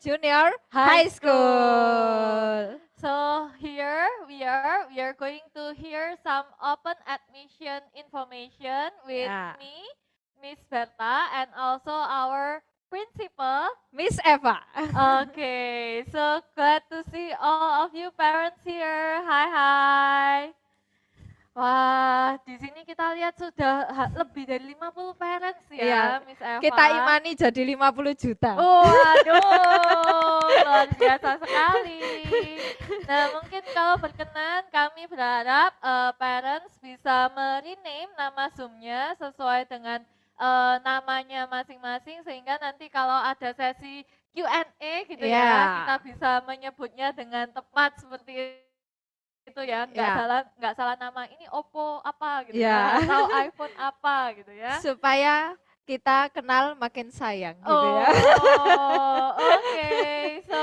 Junior High School. So here we are going to hear some open admission information with Ya, me, Miss Berta, and also our principal. Miss Eva. Okay, so glad to see all of you parents here. Hi, hi. Wah, di sini kita lihat sudah lebih dari 50 parents Iya, ya, Miss kita Eva. imani jadi 50 juta. Waduh, luar biasa sekali. Nah, mungkin kalau berkenan kami berharap parents bisa merename nama Zoom-nya sesuai dengan namanya masing-masing sehingga nanti kalau ada sesi Q&A gitu Ya, ya, kita bisa menyebutnya dengan tepat seperti itu ya, ya, nggak salah nama ini Oppo apa gitu ya. ya, atau iPhone apa gitu ya. Supaya kita kenal makin sayang gitu ya. Oh, oke. So,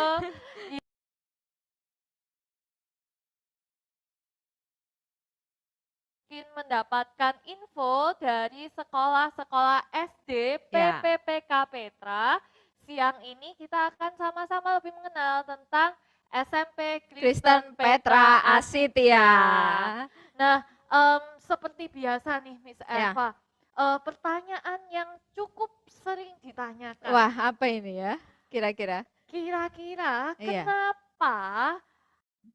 mungkin mendapatkan info dari sekolah-sekolah SD Ya, PPPK Petra. Siang ini kita akan sama-sama lebih mengenal tentang SMP Kristen Kristen Petra Petra Asitia. Asitia. Nah, seperti biasa nih Miss Ya. Eva, pertanyaan yang cukup sering ditanyakan. Wah, apa ini ya? Kira-kira? Kira-kira Iya. kenapa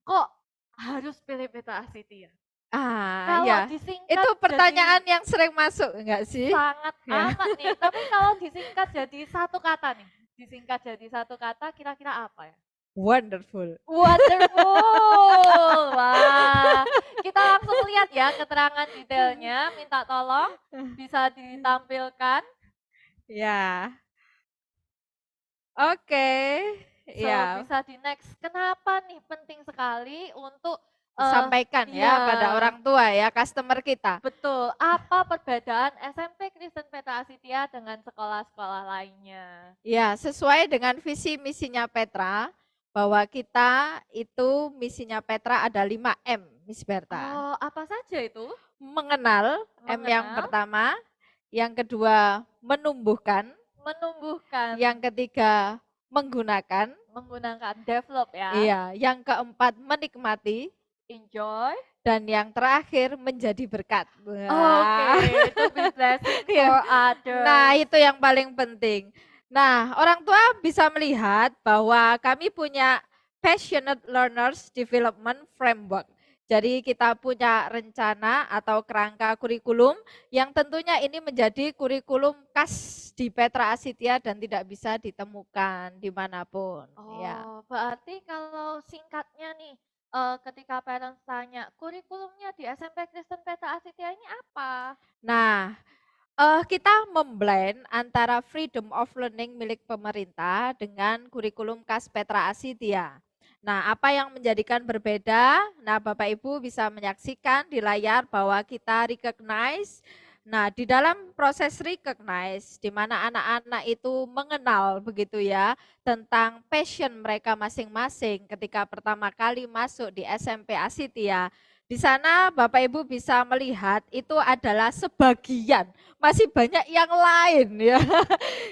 kok harus pilih Petra Asitia? Ah, Kalau ya. Itu disingkat pertanyaan jadi yang sering masuk, enggak sih? sangat Ya. amat nih, tapi kalau disingkat jadi satu kata nih, disingkat jadi satu kata kira-kira apa ya? Wonderful. Wonderful! Wah, kita langsung lihat ya keterangan detailnya, minta tolong bisa ditampilkan. Ya. Oke. So, Ya. bisa di next. Kenapa nih penting sekali untuk Sampaikan ya pada iya, orang tua ya, customer kita. betul. Apa perbedaan SMP Kristen Petra Asitia dengan sekolah-sekolah lainnya? Ya, sesuai dengan visi misinya Petra, bahwa kita itu misinya Petra ada 5M, Miss Berta. Oh, apa saja itu? Mengenal, M yang Mengenal, pertama, yang kedua menumbuhkan, menumbuhkan, yang ketiga menggunakan, menggunakan develop ya. iya, yang keempat menikmati, Enjoy. dan yang terakhir menjadi berkat. Oke, Wah. to be blessing Iya. for Nah, others. itu yang paling penting. Nah, orang tua bisa melihat bahwa kami punya Passionate Learners Development Framework. Jadi kita punya rencana atau kerangka kurikulum yang tentunya ini menjadi kurikulum khas di Petra Asitia dan tidak bisa ditemukan dimanapun. Ya. Oh, berarti kalau singkatnya nih, ketika parents tanya, kurikulumnya di SMP Kristen Petra Asitia ini apa? Nah, kita memblend antara freedom of learning milik pemerintah dengan kurikulum khas Petra Asitia. Nah, apa yang menjadikan berbeda? Nah, Bapak Ibu bisa menyaksikan di layar bahwa kita recognize. Nah, di dalam proses recognize, di mana anak-anak itu mengenal begitu ya, tentang passion mereka masing-masing ketika pertama kali masuk di SMP Asitia. Di sana Bapak Ibu bisa melihat itu adalah sebagian, masih banyak yang lain ya.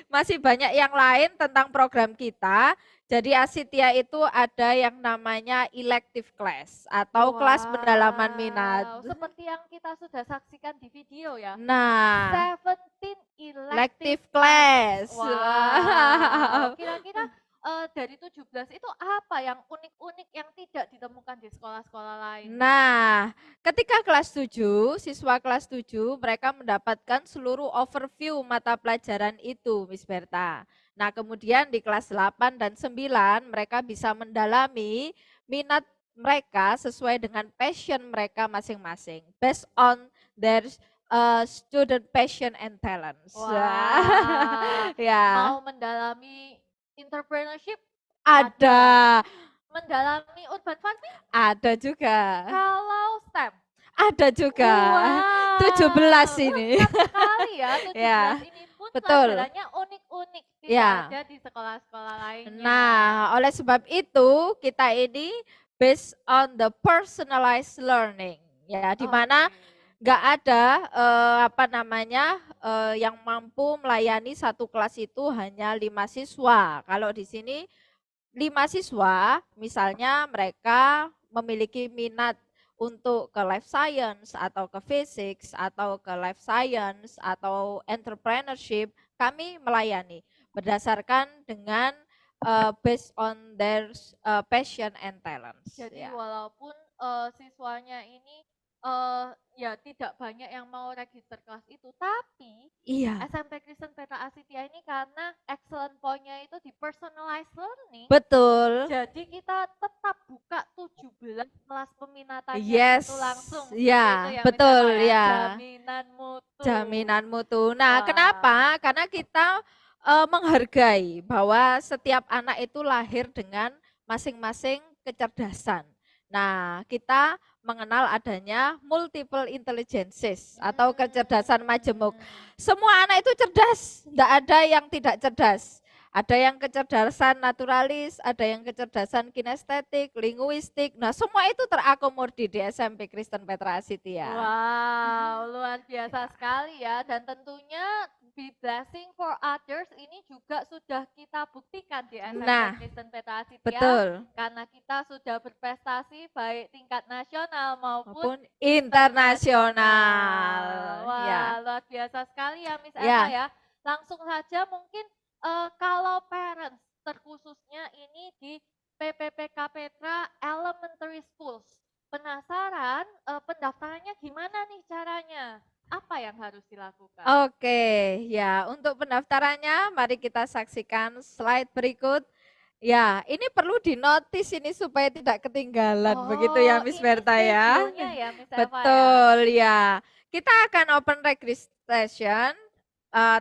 Masih banyak yang lain tentang program kita. Jadi Asitia itu ada yang namanya elective class atau kelas pendalaman minat. Wow, seperti yang kita sudah saksikan di video ya. Nah, 17 elective elective class. Wow, Wow. kira-kira dari 17 itu apa yang unik-unik yang tidak ditemukan di sekolah-sekolah lain? Nah, ketika kelas 7, siswa kelas 7 mereka mendapatkan seluruh overview mata pelajaran itu, Miss Berta. Nah, kemudian di kelas 8 dan 9 mereka bisa mendalami minat mereka sesuai dengan passion mereka masing-masing, based on their student passion and talents. Wah, Ya, mau mendalami entrepreneurship ada, ada, mendalami urban farming ada juga. kalau STEM. Ada juga. Wow, 17 ini. lengkap sekali ya. 17 Ya, ini pun betul. pelajarannya unik-unik, tidak Ya. ada di sekolah-sekolah lainnya. Nah, oleh sebab itu kita ini based on the personalized learning. Ya, di mana Oke. nggak ada apa namanya yang mampu melayani satu kelas itu hanya 5 siswa. Kalau di sini 5 siswa, misalnya mereka memiliki minat untuk ke life science atau ke physics atau ke life science atau entrepreneurship, kami melayani berdasarkan dengan based on their passion and talents. Jadi Ya. walaupun siswanya ini ya tidak banyak yang mau register kelas itu, tapi Iya, SMP Kristen Petra Asitia ini karena excellent point-nya itu di personalized learning, betul. jadi kita tetap buka 17 kelas peminatannya Yes, itu langsung seperti itu ya, ya Miss Eva betul ya, ya. jaminan mutu. Jaminan mutu. Nah, Wah. kenapa? Karena kita menghargai bahwa setiap anak itu lahir dengan masing-masing kecerdasan. Nah, kita mengenal adanya multiple intelligences atau kecerdasan majemuk. Semua anak itu cerdas, tidak ada yang tidak cerdas. Ada yang kecerdasan naturalis, ada yang kecerdasan kinestetik, linguistik. Nah, semua itu terakomodir di SMP Kristen Petra Asitia. Wow, luar biasa sekali ya. Dan tentunya be blessing for others ini juga sudah kita buktikan di SMP Nah, Kristen Petra Asitia. betul. Karena kita sudah berprestasi baik tingkat nasional maupun Maupun internasional. Wah, Ya. luar biasa sekali ya Miss Eva Ya. ya. Langsung saja mungkin kalau parents terkhususnya ini di PPPK Petra Elementary Schools. Penasaran pendaftarannya gimana nih caranya? Apa yang harus dilakukan? Oke, ya untuk pendaftarannya mari kita saksikan slide berikut. Ya, ini perlu dinotis ini supaya tidak ketinggalan begitu ya Miss Ini Berta ya. schedule-nya ya Miss Eva ya. Betul ya. Kita akan open registration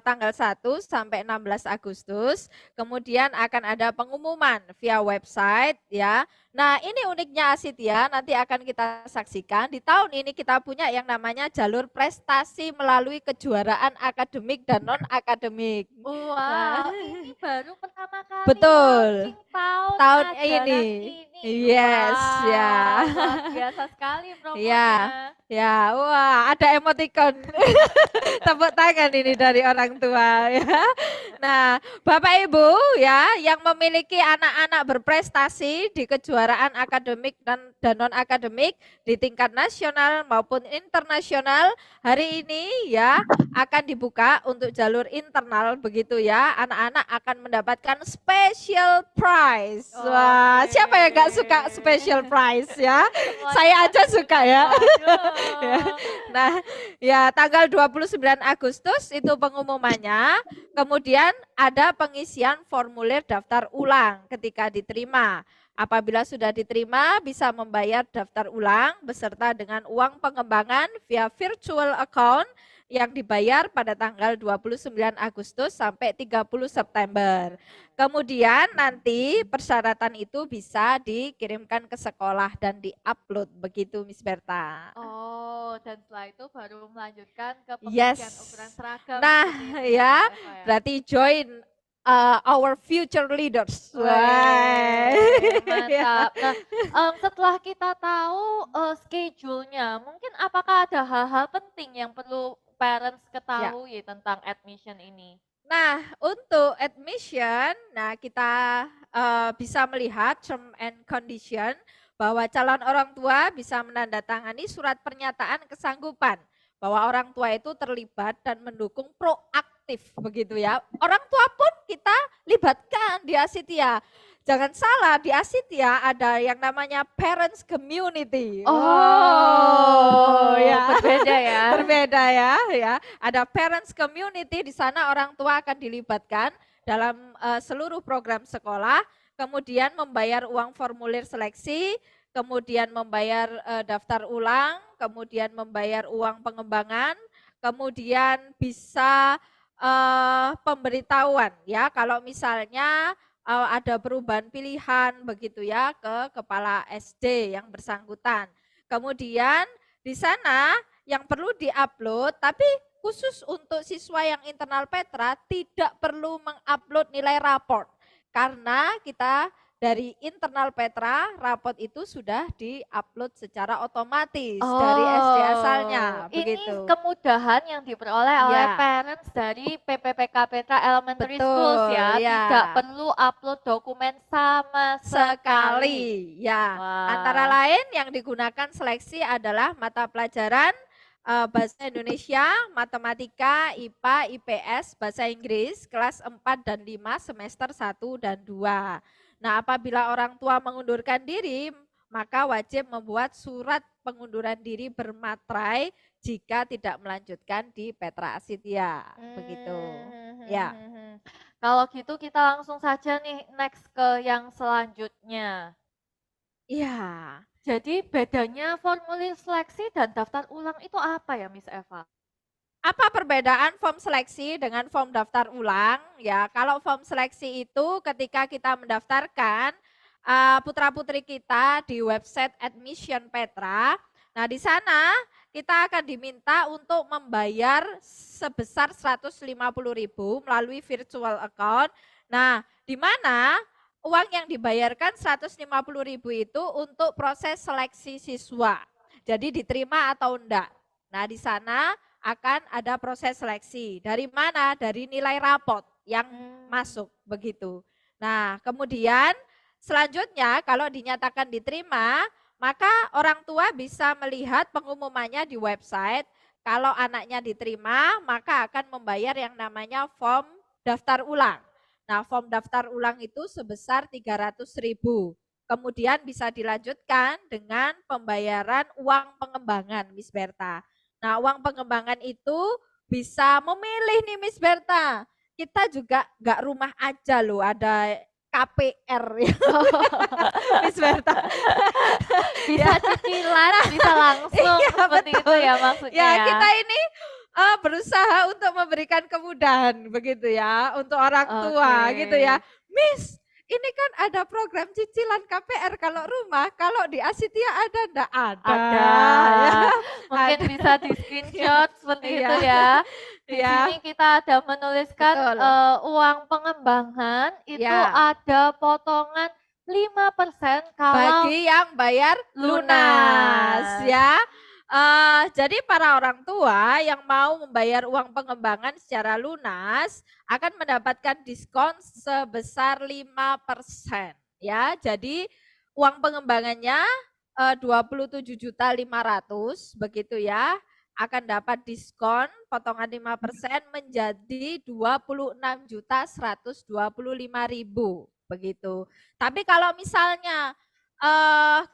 tanggal 1 sampai 16 Agustus. Kemudian akan ada pengumuman via website ya. Nah, ini uniknya Asitia, nanti akan kita saksikan. Di tahun ini kita punya yang namanya jalur prestasi melalui kejuaraan akademik dan non-akademik. Wow, ini baru pertama kali Betul. launching tahun Tahun ajaran ini. ini. Yes, ya. Wow, luar biasa sekali promonya. Ya, wah, ada emoticon. Tepuk tangan ini dari orang tua ya. Nah, Bapak Ibu ya yang memiliki anak-anak berprestasi di kejuaraan akademik dan non akademik di tingkat nasional maupun internasional, hari ini ya akan dibuka untuk jalur internal begitu ya. Anak-anak akan mendapatkan special prize. Wah, siapa yang nggak suka special prize ya? Saya aja suka ya. Ya. Nah, ya tanggal 29 Agustus itu pengumumannya. Kemudian ada pengisian formulir daftar ulang ketika diterima. Apabila sudah diterima, bisa membayar daftar ulang beserta dengan uang pengembangan via virtual account yang dibayar pada tanggal 29 Agustus sampai 30 September. Kemudian nanti persyaratan itu bisa dikirimkan ke sekolah dan diupload begitu Miss Berta. Oh, dan setelah itu baru melanjutkan ke pengisian ukuran seragam. Nah, ya, Miss Eva ya. berarti join our future leaders. Wah, Ya. mantap. Nah, setelah kita tahu schedule-nya, mungkin apakah ada hal-hal penting yang perlu parents ketahui tentang admission ini? Nah, untuk admission, nah kita bisa melihat term and condition bahwa calon orang tua bisa menandatangani surat pernyataan kesanggupan bahwa orang tua itu terlibat dan mendukung proaktif begitu ya. Orang tua pun kita libatkan di Asitia. Jangan salah, di Asitia ada yang namanya parents community. Oh, ya. berbeda ya. Berbeda ya. Ada parents community, di sana orang tua akan dilibatkan dalam seluruh program sekolah, kemudian membayar uang formulir seleksi, kemudian membayar daftar ulang, kemudian membayar uang pengembangan, kemudian bisa pemberitahuan ya kalau misalnya ada perubahan pilihan begitu ya ke kepala SD yang bersangkutan. Kemudian di sana yang perlu diupload, tapi khusus untuk siswa yang internal Petra tidak perlu mengupload nilai raport karena kita dari internal Petra, rapot itu sudah di-upload secara otomatis dari SD Oh, asalnya, ini begitu. kemudahan yang diperoleh oleh Ya, parents dari PPPK Petra Elementary Schools betul, ya, tidak ya. perlu upload dokumen sama sekali. Sekali, ya. Antara Wah. lain yang digunakan seleksi adalah mata pelajaran Bahasa Indonesia, Matematika, IPA, IPS, Bahasa Inggris, kelas 4 dan 5, semester 1 dan 2. Nah, apabila orang tua mengundurkan diri, maka wajib membuat surat pengunduran diri bermaterai jika tidak melanjutkan di Petra Asitya. Begitu. Ya. Kalau gitu kita langsung saja nih next ke yang selanjutnya. Iya. Jadi bedanya formulir seleksi dan daftar ulang itu apa ya Miss Eva? Apa perbedaan form seleksi dengan form daftar ulang? Ya, kalau form seleksi itu ketika kita mendaftarkan putra-putri kita di website Admission Petra. Nah, di sana kita akan diminta untuk membayar sebesar 150.000 melalui virtual account. Nah, di mana uang yang dibayarkan 150.000 itu untuk proses seleksi siswa. Jadi diterima atau enggak. Nah, di sana akan ada proses seleksi. Dari mana? Dari nilai rapot yang masuk begitu. Nah, kemudian selanjutnya kalau dinyatakan diterima, maka orang tua bisa melihat pengumumannya di website. Kalau anaknya diterima, maka akan membayar yang namanya form daftar ulang. Nah, form daftar ulang itu sebesar 300.000. Kemudian bisa dilanjutkan dengan pembayaran uang pengembangan, Miss Berta. Nah, uang pengembangan itu bisa memilih nih Miss Berta. Kita juga nggak rumah aja loh, ada KPR ya. Miss Berta. Bisa Ya. cicilan, bisa langsung Iya, seperti itu betul. ya maksudnya Ya, ya. kita ini berusaha untuk memberikan kemudahan begitu ya untuk orang Oke. tua gitu ya. Miss, ini kan ada program cicilan KPR kalau rumah, kalau di Asitia ada enggak? Ada. Ada. Ya, Mungkin ada. bisa di-screenshot seperti Iya. itu ya. Di Iya, sini kita ada menuliskan betul. uang pengembangan itu Ya. ada potongan 5% kalau Bagi yang bayar lunas lunas. ya. Jadi para orang tua yang mau membayar uang pengembangan secara lunas akan mendapatkan diskon sebesar 5% ya. Jadi uang pengembangannya 27.500.000 begitu ya. Akan dapat diskon potongan 5% menjadi 26.125.000 begitu. Tapi kalau misalnya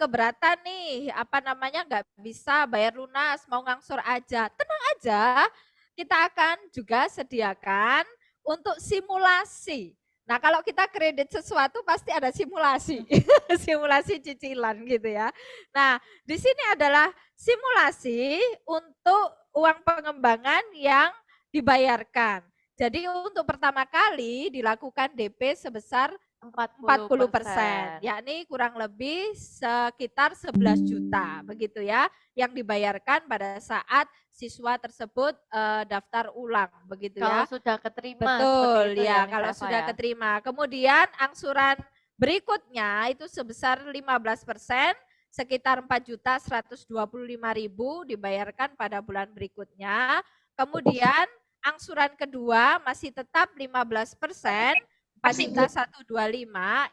keberatan nih, apa namanya, nggak bisa bayar lunas, mau ngangsur aja, tenang aja, kita akan juga sediakan untuk simulasi. Nah, kalau kita kredit sesuatu pasti ada simulasi, simulasi cicilan gitu ya. Nah, di sini adalah simulasi untuk uang pengembangan yang dibayarkan. Jadi untuk pertama kali dilakukan DP sebesar 40%, 40%. yakni kurang lebih sekitar 11 juta begitu ya yang dibayarkan pada saat siswa tersebut daftar ulang begitu Kalau ya. sudah keterima seperti Betul itu ya ya Miss kalau Eva sudah ya. keterima. Kemudian angsuran berikutnya itu sebesar 15% sekitar 4.125.000 dibayarkan pada bulan berikutnya. Kemudian angsuran kedua masih tetap 15%. 4.125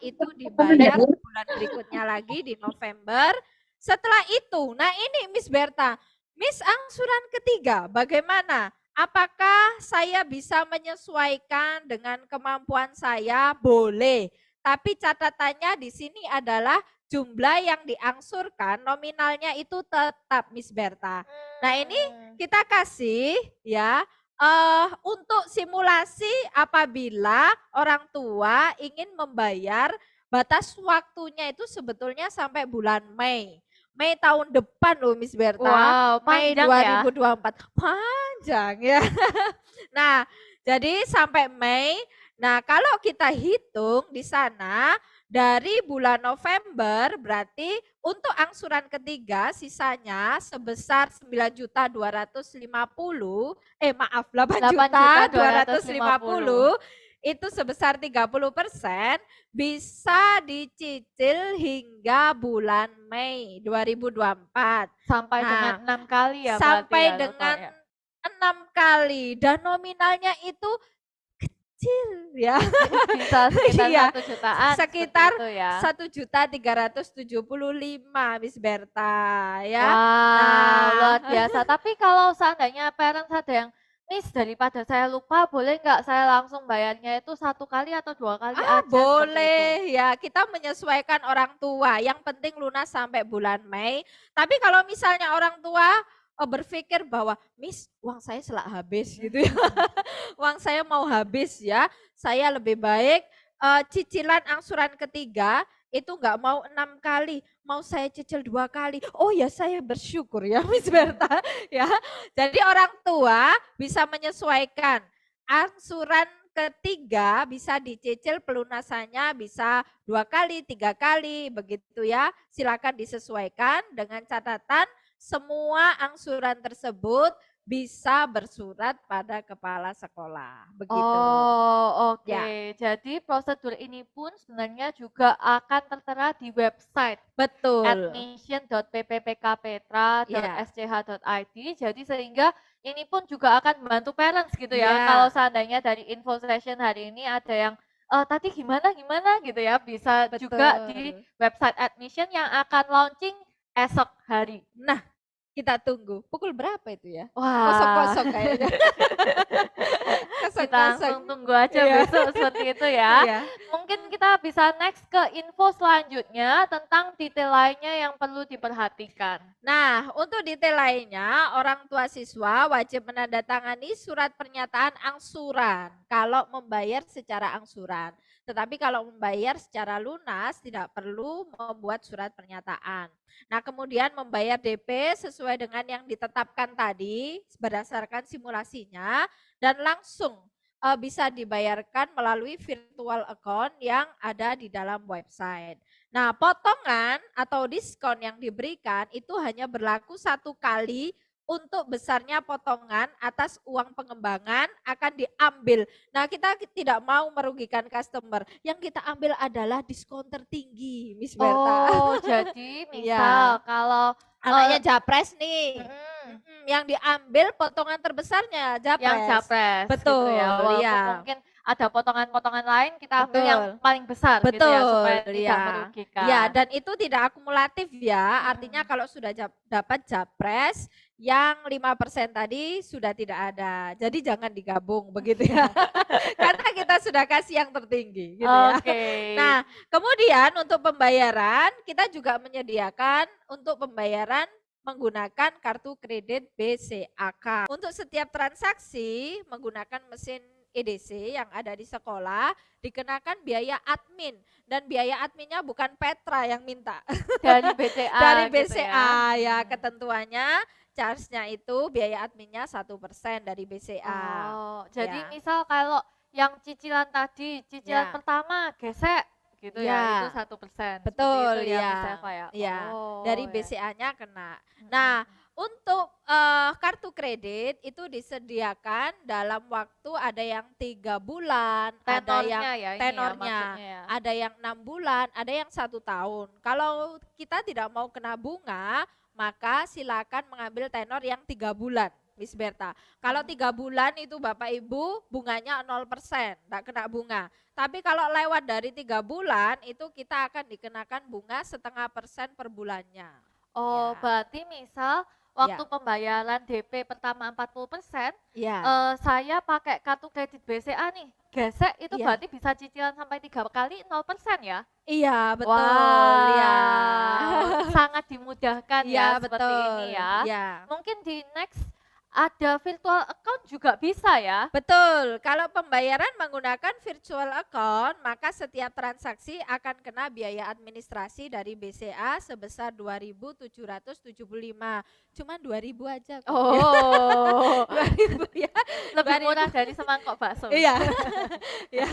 itu dibayar bulan berikutnya lagi di November. Setelah itu, nah ini Miss Berta, Miss angsuran ketiga bagaimana? Apakah saya bisa menyesuaikan dengan kemampuan saya? Boleh. Tapi catatannya di sini adalah jumlah yang diangsurkan nominalnya itu tetap Miss Berta. Nah, ini kita kasih ya untuk simulasi apabila orang tua ingin membayar batas waktunya itu sebetulnya sampai bulan Mei. Mei tahun depan loh Miss Berta. Wow, Mei panjang ya. 2024. Panjang ya. Nah, jadi sampai Mei. Nah, kalau kita hitung di sana dari bulan November berarti untuk angsuran ketiga sisanya sebesar 9.250 maaf 8 8 juta juta 250 250. itu sebesar 30% bisa dicicil hingga bulan Mei 2024. Sampai dengan Nah, 6 kali ya berarti sampai ya dengan totalnya? 6 kali dan nominalnya itu kecil ya. Bisa sekitar Iya, 1 jutaan seperti sekitar itu ya? 1.375.000 Miss Berta ya. Wow, Nah, luar biasa. Tapi kalau seandainya parents ada yang, "Miss, daripada saya lupa, boleh nggak saya langsung bayarnya itu 1 kali atau 2 kali aja?" Seperti itu. boleh ya, kita menyesuaikan orang tua, yang penting lunas sampai bulan Mei. Tapi kalau misalnya orang tua, berpikir bahwa, "Miss, uang saya selak habis," gitu ya, "uang saya mau habis ya, saya lebih baik, cicilan angsuran ketiga itu nggak mau 6 kali, mau saya cicil 2 kali." Oh ya saya bersyukur ya Miss Berta ya. Jadi orang tua bisa menyesuaikan angsuran ketiga bisa dicicil pelunasannya bisa 2 kali, 3 kali begitu ya. Silakan disesuaikan dengan catatan semua angsuran tersebut bisa bersurat pada kepala sekolah, begitu. Oh, Ya, oke. Jadi prosedur ini pun sebenarnya juga akan tertera di website betul. Ya, admission.bppkpetra.sch.id. Jadi sehingga ini pun juga akan membantu parents gitu ya. Kalau ya, seandainya dari info session hari ini ada yang tadi gimana gimana gitu ya, bisa juga di betul. website admission yang akan launching esok hari. Nah, kita tunggu. Pukul berapa itu ya? Wah. Kosong-kosong kayaknya. Kita Kosong-kosong. langsung tunggu aja Iya. besok seperti itu ya. Iya. Mungkin kita bisa next ke info selanjutnya tentang detail lainnya yang perlu diperhatikan. Nah, untuk detail lainnya, orang tua siswa wajib menandatangani surat pernyataan angsuran kalau membayar secara angsuran. Tetapi kalau membayar secara lunas tidak perlu membuat surat pernyataan. Nah, kemudian membayar DP sesuai dengan yang ditetapkan tadi berdasarkan simulasinya dan langsung bisa dibayarkan melalui virtual account yang ada di dalam website. Nah, potongan atau diskon yang diberikan itu hanya berlaku 1 kali untuk besarnya potongan atas uang pengembangan akan diambil. Nah, kita tidak mau merugikan customer. Yang kita ambil adalah diskon tertinggi, Miss Berta. Oh, jadi Iya, misal kalau anaknya Japres nih. mm, Yang diambil potongan terbesarnya yang Japres. capres gitu ya, Betul, walaupun iya. mungkin ada potongan-potongan lain kita ambil yang Betul. paling besar gitu ya Betul, supaya tidak ya. Ya, merugikan. dan itu tidak akumulatif ya. Artinya Mm. kalau sudah dapat Japres yang 5% tadi sudah tidak ada. Jadi jangan digabung begitu ya. Karena kita sudah kasih yang tertinggi gitu ya. Oke. Nah, kemudian untuk pembayaran kita juga menyediakan untuk pembayaran menggunakan kartu kredit BCAK. Untuk setiap transaksi menggunakan mesin EDC yang ada di sekolah dikenakan biaya admin dan biaya adminnya bukan Petra yang minta. Dari BCA Dari gitu ya. BCA ya ketentuannya charge-nya itu biaya adminnya 1% dari BCA. Oh, jadi Ya, misal kalau yang cicilan tadi, cicilan ya, pertama gesek gitu ya, itu ya. 1%. Seperti itu Betul ya Miss ya. Eva ya? Ya, Oh dari ya. BCA-nya kena. Mm-mm. Nah, untuk kartu kredit itu disediakan dalam waktu ada yang 3 bulan, ada yang Tenornya ya ini ya tenornya, maksudnya ya. ada yang 6 bulan, ada yang 1 tahun. Kalau kita tidak mau kena bunga, maka silakan mengambil tenor yang 3 bulan. Miss Berta. Kalau 3 bulan itu Bapak Ibu bunganya 0%, tidak kena bunga. Tapi kalau lewat dari 3 bulan itu kita akan dikenakan bunga 0,5% per bulannya. Oh, Ya, berarti misal waktu ya, pembayaran DP pertama 40%, ya, saya pakai kartu kredit BCA nih, gesek itu iya, berarti bisa cicilan sampai 3 kali 0% ya? iya betul, ya, Wow, sangat dimudahkan iya ya seperti betul, ini ya. ya. Mungkin di next ada virtual account juga bisa ya? Betul, kalau pembayaran menggunakan virtual account, maka setiap transaksi akan kena biaya administrasi dari BCA sebesar 2.775. Cuma 2.000 aja kok ya. Oh, 2.000 ya. lebih 2.000. murah dari semangkok bakso. Iya. Ya.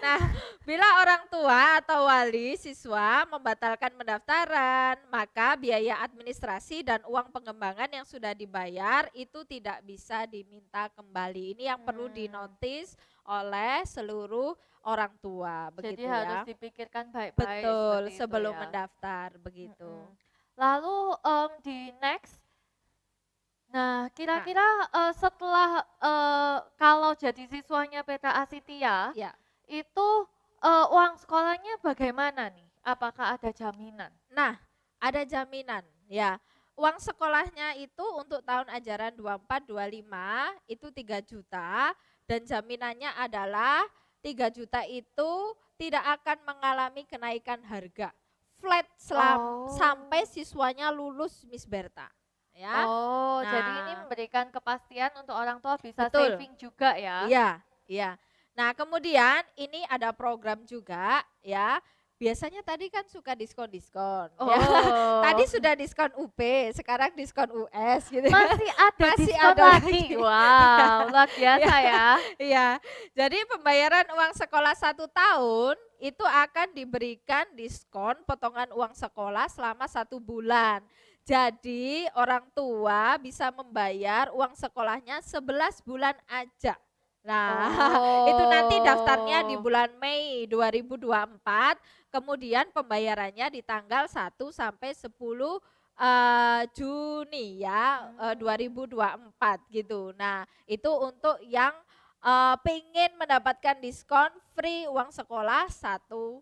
Nah, bila orang tua atau wali siswa membatalkan pendaftaran, maka biaya administrasi dan uang pengembangan yang sudah dibayar itu tidak tidak bisa diminta kembali. Ini yang perlu Hmm. dinotis oleh seluruh orang tua, Jadi begitu harus ya. dipikirkan baik-baik Betul, seperti itu sebelum ya. mendaftar, begitu. Mm-mm. Lalu di next, nah Nah, kira-kira setelah kalau jadi siswanya Petra Asitia, ya. itu uang sekolahnya bagaimana nih? Apakah ada jaminan? Nah, ada jaminan ya. Uang sekolahnya itu untuk tahun ajaran 24-25 itu 3 juta dan jaminannya adalah 3 juta itu tidak akan mengalami kenaikan harga. Flat sampai Oh, siswanya lulus Miss Berta. Ya. oh, jadi ini Nah, memberikan kepastian untuk orang tua bisa betul. saving juga ya? Iya, iya. Nah, kemudian ini ada program juga ya. Biasanya tadi kan suka diskon-diskon ya. Tadi Oh, sudah diskon UP, sekarang diskon US gitu ya. masih ada Masih diskon ada lagi. lagi. Iya. Wow, luar Iya. biasa ya. Iya. Jadi pembayaran uang sekolah 1 tahun itu akan diberikan diskon potongan uang sekolah selama 1 bulan. Jadi orang tua bisa membayar uang sekolahnya 11 bulan aja. Nah, itu nanti daftarnya di Oh, bulan Mei 2024, kemudian pembayarannya di tanggal 1 sampai 10 Juni ya, hmm. 2024 gitu. Nah, itu untuk yang pengen mendapatkan diskon free uang sekolah 1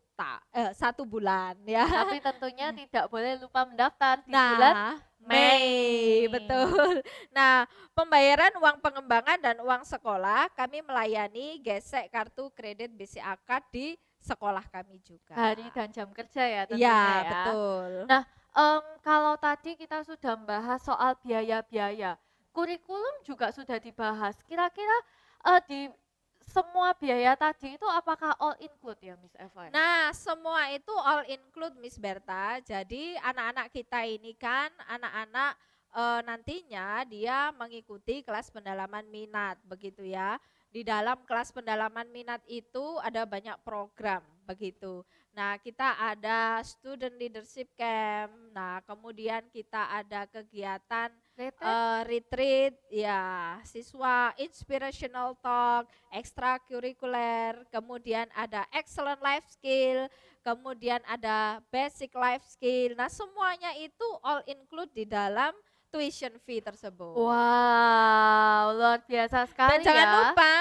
bulan ya. Tapi tentunya tidak boleh lupa mendaftar di bulan Nah, Mei, Mei. betul. Nah, pembayaran uang pengembangan dan uang sekolah kami melayani gesek kartu kredit BCA Card di sekolah kami juga. Hari dan jam kerja ya tentunya Iya, ya. betul. Nah, kalau tadi kita sudah membahas soal biaya-biaya, kurikulum juga sudah dibahas. Kira-kira di semua biaya tadi itu apakah all include ya, Miss Evan? Nah, semua itu all include Miss Berta. Jadi anak-anak kita ini kan anak-anak nantinya dia mengikuti kelas pendalaman minat begitu ya. Di dalam kelas pendalaman minat itu ada banyak program begitu. Nah, kita ada student leadership camp. Nah, kemudian kita ada kegiatan Retret? retreat ya, siswa inspirational talk, ekstrakurikuler, kemudian ada excellent life skill, kemudian ada basic life skill. Nah, semuanya itu all include di dalam tuition fee tersebut. Wow, luar biasa Dan sekali jangan ya. lupa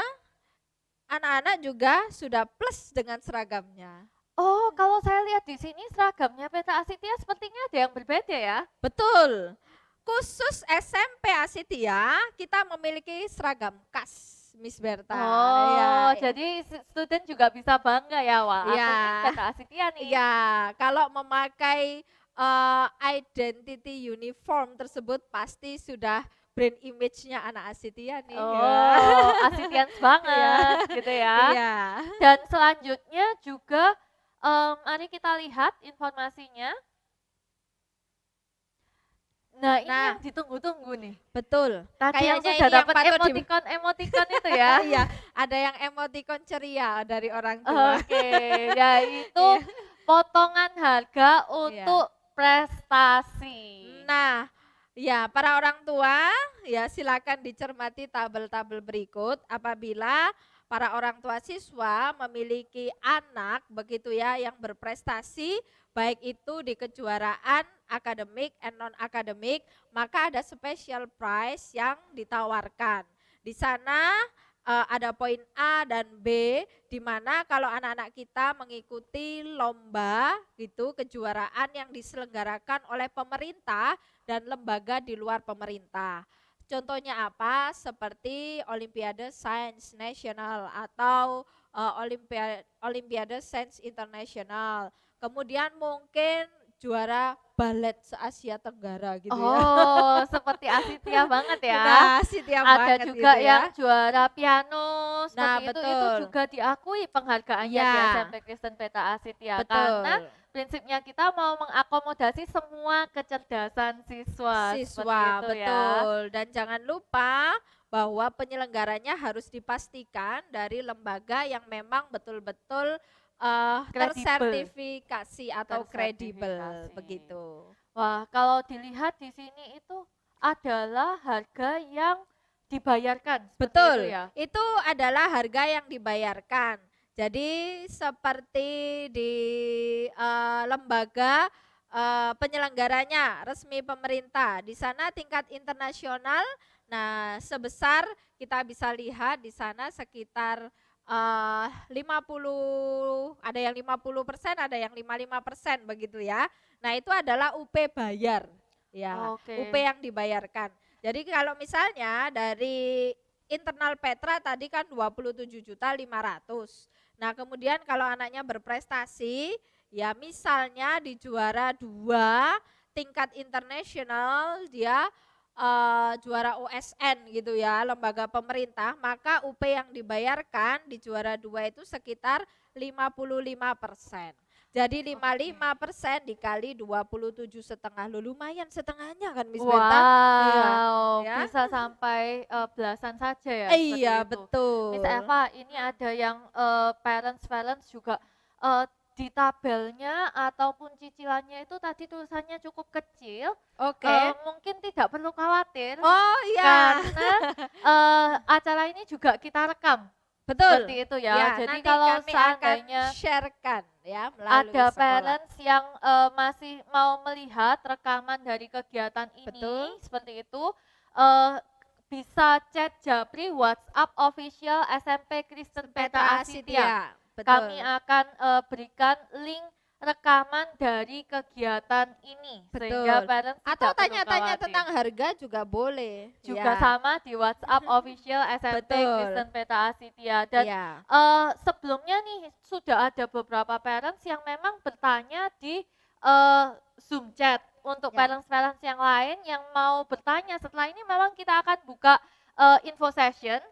anak-anak juga sudah plus dengan seragamnya. Oh, kalau saya lihat di sini seragamnya Petra Asitia sepertinya ada yang berbeda ya. Betul. Khusus SMP Asitia kita memiliki seragam khas Miss Berta. Ya, Oh, jadi student juga bisa bangga ya, wah aku nih ya. Petra Asitia nih. Ya, kalau memakai identity uniform tersebut pasti sudah brand image-nya anak Asitia nih. Ya. Oh, Asitians Ya. banget gitu ya. Iya. Dan selanjutnya juga mari kita lihat informasinya. Nah, ini Nah, yang ditunggu-tunggu nih. betul. Tadi yang Kayaknya sudah ini yang dapat patut di emoticon-emoticon itu ya. Iya, ada yang emoticon ceria dari orang tua. Oke, yaitu Iya. potongan harga Iya. untuk prestasi. Nah, ya para orang tua ya silakan dicermati tabel-tabel berikut apabila para orang tua siswa memiliki anak begitu ya yang berprestasi baik itu di kejuaraan akademik and non akademik, maka ada special prize yang ditawarkan. Di sana ada poin A dan B di mana kalau anak-anak kita mengikuti lomba gitu kejuaraan yang diselenggarakan oleh pemerintah dan lembaga di luar pemerintah. Contohnya apa? Seperti Olimpiade Sains Nasional atau Olimpiade Sains Internasional. Kemudian mungkin juara balet se-Asia Tenggara gitu ya. Oh, seperti Asitia banget ya. Nah, sih tiap Ada banget juga gitu yang ya. juara piano Nah, seperti itu betul. juga diakui penghargaannya di Iya, SMP Kristen Petra Asitia karena betul. prinsipnya kita mau mengakomodasi semua kecerdasan siswa seperti Siswa, itu ya. betul. Dan jangan lupa bahwa penyelenggaranya harus dipastikan dari lembaga yang memang betul-betul Kredibel, tersertifikasi atau kredibel tersertifikasi. begitu. Wah, kalau dilihat di sini itu adalah harga yang dibayarkan seperti itu Betul, ya? itu adalah harga yang dibayarkan. Jadi seperti di lembaga penyelenggaranya resmi pemerintah. Di sana tingkat internasional, nah sebesar kita bisa lihat di sana sekitar 50, ada yang 50%, ada yang 55% begitu ya. Nah itu adalah UP bayar, ya UP Oke. yang dibayarkan. Jadi kalau misalnya dari internal Petra tadi kan 27.500.000. Nah, kemudian kalau anaknya berprestasi, ya misalnya di juara 2 tingkat internasional dia juara OSN gitu ya, lembaga pemerintah, maka UP yang dibayarkan di juara 2 itu sekitar 55%. Jadi Oke. 55% dikali 27,5, lo lumayan setengahnya kan Miss Berta? Iya, Wow, ya. bisa sampai, belasan saja ya Iya, seperti itu. Miss betul. Eva, ini ada yang, parents juga, di tabelnya ataupun cicilannya itu tadi tulisannya cukup kecil, Oke. mungkin tidak perlu khawatir Oh, iya. karena, acara ini juga kita rekam, Betul. seperti itu ya. Ya, Jadi nanti kalau kami akan seandainya share-kan ya melalui ada sekolah. parents yang masih mau melihat rekaman dari kegiatan ini, Betul. seperti itu, uh, bisa chat Japri WhatsApp official SMP Kristen Petra Petra Asitia. Asitia. Kami Betul. akan berikan link rekaman dari kegiatan ini, sehingga Betul. parents Atau tidak perlu tanya-tanya khawatir. tentang harga juga boleh. Juga Ya, sama di WhatsApp official SMP betul. Kristen Petra Asitia. Dan Iya. sebelumnya nih sudah ada beberapa parents yang memang bertanya di Zoom chat. Untuk Ya. parents-parents yang lain yang mau bertanya setelah ini memang kita akan buka info session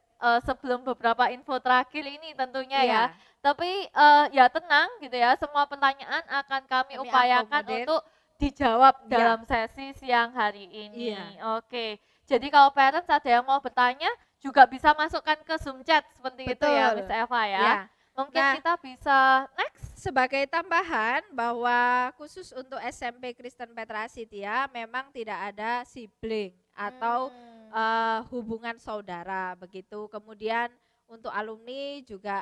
sebelum beberapa info terakhir ini tentunya ya. Iya. Tapi ya tenang gitu ya, semua pertanyaan akan kami Kami upayakan akomodir. untuk dijawab Iya. dalam sesi siang hari Iya. ini. Oke. Jadi kalau parents ada yang mau bertanya juga bisa masukkan ke Zoom chat seperti itu ya Miss Betul. Eva ya. Ya. Mungkin Nah, kita bisa next. sebagai tambahan bahwa khusus untuk SMP Kristen Petra Asitia memang tidak ada sibling atau Hmm. hubungan saudara begitu. Kemudian untuk alumni juga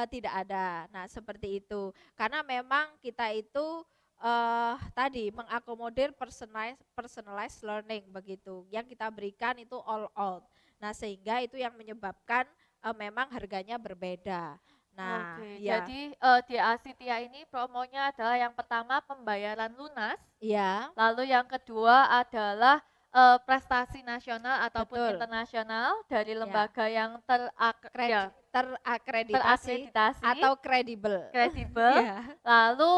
tidak ada. Nah, seperti itu. Karena memang kita itu tadi mengakomodir personalized learning begitu. Yang kita berikan itu all out. Nah, sehingga itu yang menyebabkan memang harganya berbeda. Nah, Oke, ya. jadi di Asitia ini promonya adalah yang pertama pembayaran lunas, Iya, lalu yang kedua adalah prestasi nasional ataupun betul. internasional dari Ya, lembaga yang terakreditasi terakreditasi, atau kredibel. kredibel, Ya, lalu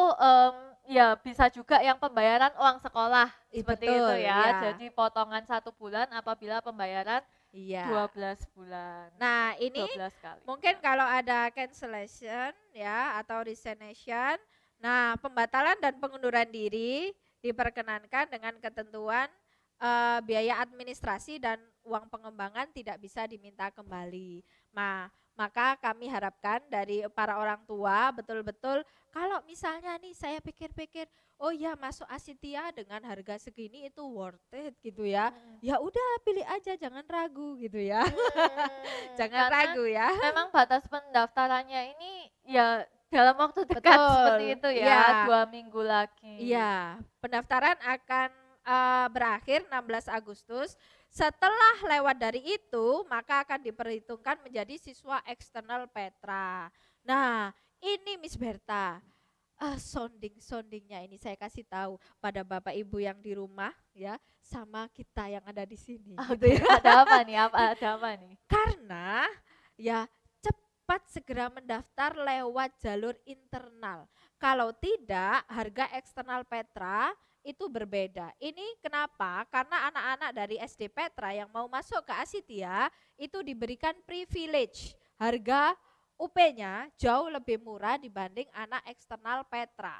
ya bisa juga yang pembayaran uang sekolah seperti itu betul, ya. ya. Jadi potongan 1 bulan apabila pembayaran Iya. 12 bulan, Nah, ini 12 kali. mungkin kalau ada cancellation ya atau resignation, nah pembatalan dan pengunduran diri diperkenankan dengan ketentuan biaya administrasi dan uang pengembangan tidak bisa diminta kembali. Nah, maka kami harapkan dari para orang tua betul-betul kalau misalnya nih saya pikir-pikir, oh ya masuk Asitia dengan harga segini itu worth it gitu ya. Mm. Ya udah pilih aja jangan ragu gitu ya. Jangan Karena ragu ya. memang batas pendaftarannya ini ya dalam waktu dekat seperti Betul. itu ya, Iya. 2 minggu lagi. Iya, pendaftaran akan berakhir 16 Agustus. Setelah lewat dari itu, maka akan diperhitungkan menjadi siswa eksternal Petra. Nah, ini Miss Berta, soundingnya ini saya kasih tahu pada Bapak Ibu yang di rumah ya, sama kita yang ada di sini gitu Oke, ya. ada apa nih? Ada apa nih? Karena ya cepat segera mendaftar lewat jalur internal. Kalau tidak, harga eksternal Petra itu berbeda. Ini kenapa? Karena anak-anak dari SD Petra yang mau masuk ke Asitia itu diberikan privilege. Harga UP-nya jauh lebih murah dibanding anak eksternal Petra.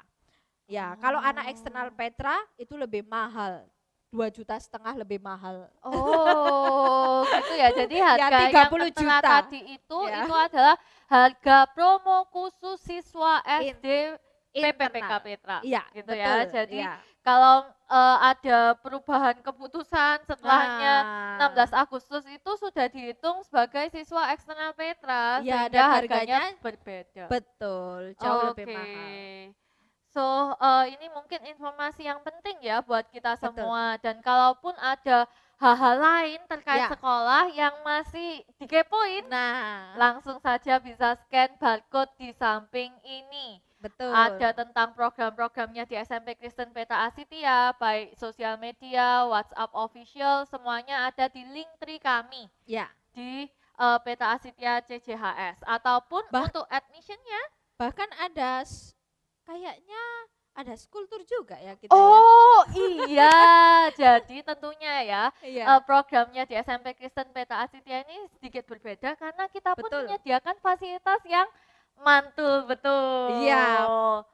Ya, kalau anak eksternal Oh. Petra itu lebih mahal. 2,5 juta lebih mahal. Oh, gitu ya. Jadi Ya harga yang 30 tertera juta. tadi Ya. itu adalah harga promo khusus siswa In, SD PPPK internal. Petra. Iya, Gitu ya. betul. Jadi Ya. kalau ada perubahan keputusan setelahnya Nah, 16 Agustus itu sudah dihitung sebagai siswa eksternal Petra, Ya, sehingga dan harganya harganya berbeda. betul, jauh lebih Oke. mahal. So, ini mungkin informasi yang penting ya buat kita Betul. semua. Dan kalaupun ada hal-hal lain terkait Ya. sekolah yang masih dikepoin, Nah, langsung saja bisa scan barcode di samping ini. betul. Ada tentang program-programnya di SMP Kristen Petra Asitia, baik sosial media, WhatsApp official, semuanya ada di link tree kami Ya, di Petra Asitia CJHS. Ataupun Bah- untuk admissionnya, bahkan ada kayaknya ada skulptur juga ya kita ya. oh iya, jadi tentunya ya Iya. programnya di SMP Kristen Petra Asitia ini sedikit berbeda karena kita pun Betul. menyediakan fasilitas yang mantul betul. Iya,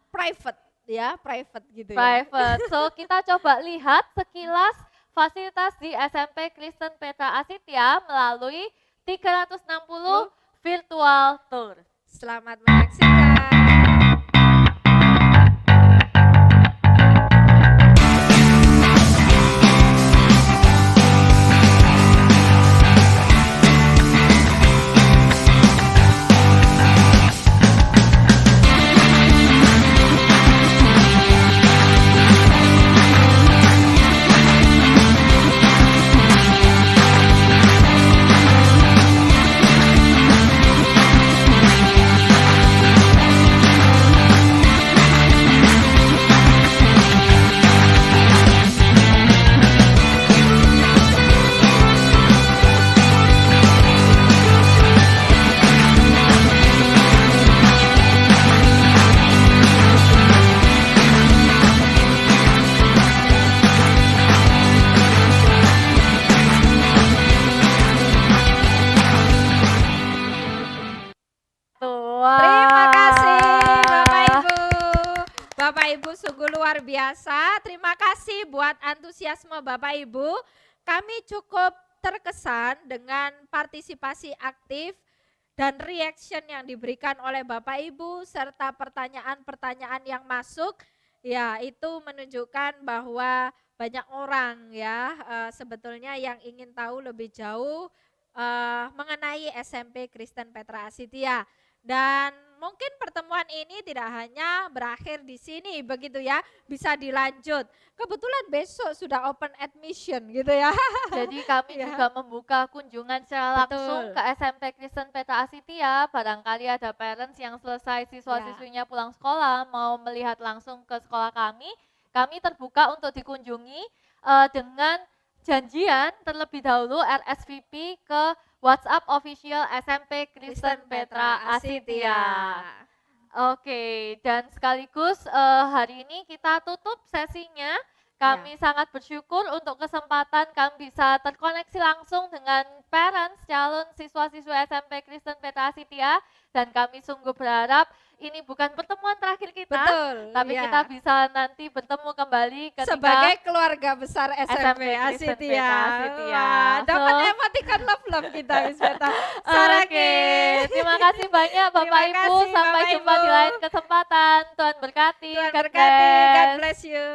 private ya, private gitu ya. Private. So kita coba lihat sekilas fasilitas di SMP Kristen Petra Asitia melalui 360 virtual tour. Selamat menyaksikan. Terima kasih Bapak Ibu. Bapak Ibu sungguh luar biasa. Terima kasih buat antusiasme Bapak Ibu. Kami cukup terkesan dengan partisipasi aktif dan reaction yang diberikan oleh Bapak Ibu serta pertanyaan-pertanyaan yang masuk. Ya, itu menunjukkan bahwa banyak orang ya sebetulnya yang ingin tahu lebih jauh mengenai SMP Kristen Petra Asitia. Dan mungkin pertemuan ini tidak hanya berakhir di sini begitu ya, bisa dilanjut. Kebetulan besok sudah open admission gitu ya. Jadi kami Ya. juga membuka kunjungan secara langsung Betul. ke SMP Kristen Petra Asitia. Barangkali ada parents yang selesai siswa-siswinya pulang sekolah mau melihat langsung ke sekolah kami terbuka untuk dikunjungi dengan janjian terlebih dahulu RSVP ke WhatsApp official SMP Kristen Petra Asitia. Oke, dan sekaligus hari ini kita tutup sesinya. Kami sangat bersyukur untuk kesempatan kami bisa terkoneksi langsung dengan parents calon siswa-siswa SMP Kristen Petra Asitia, dan kami sungguh berharap ini bukan pertemuan terakhir kita, Betul, tapi ya. kita bisa nanti bertemu kembali ketika sebagai keluarga besar SMP SMP Kristen Asitia. Petra Asitia. Wah, dapat So- emoticon love kita Miss Beta. Oke, Sarake. terima kasih banyak Bapak Terima Ibu. kasih, Sampai Bapak jumpa Ibu. di lain kesempatan. Tuhan berkati. Tuhan God berkati. God bless. bless you.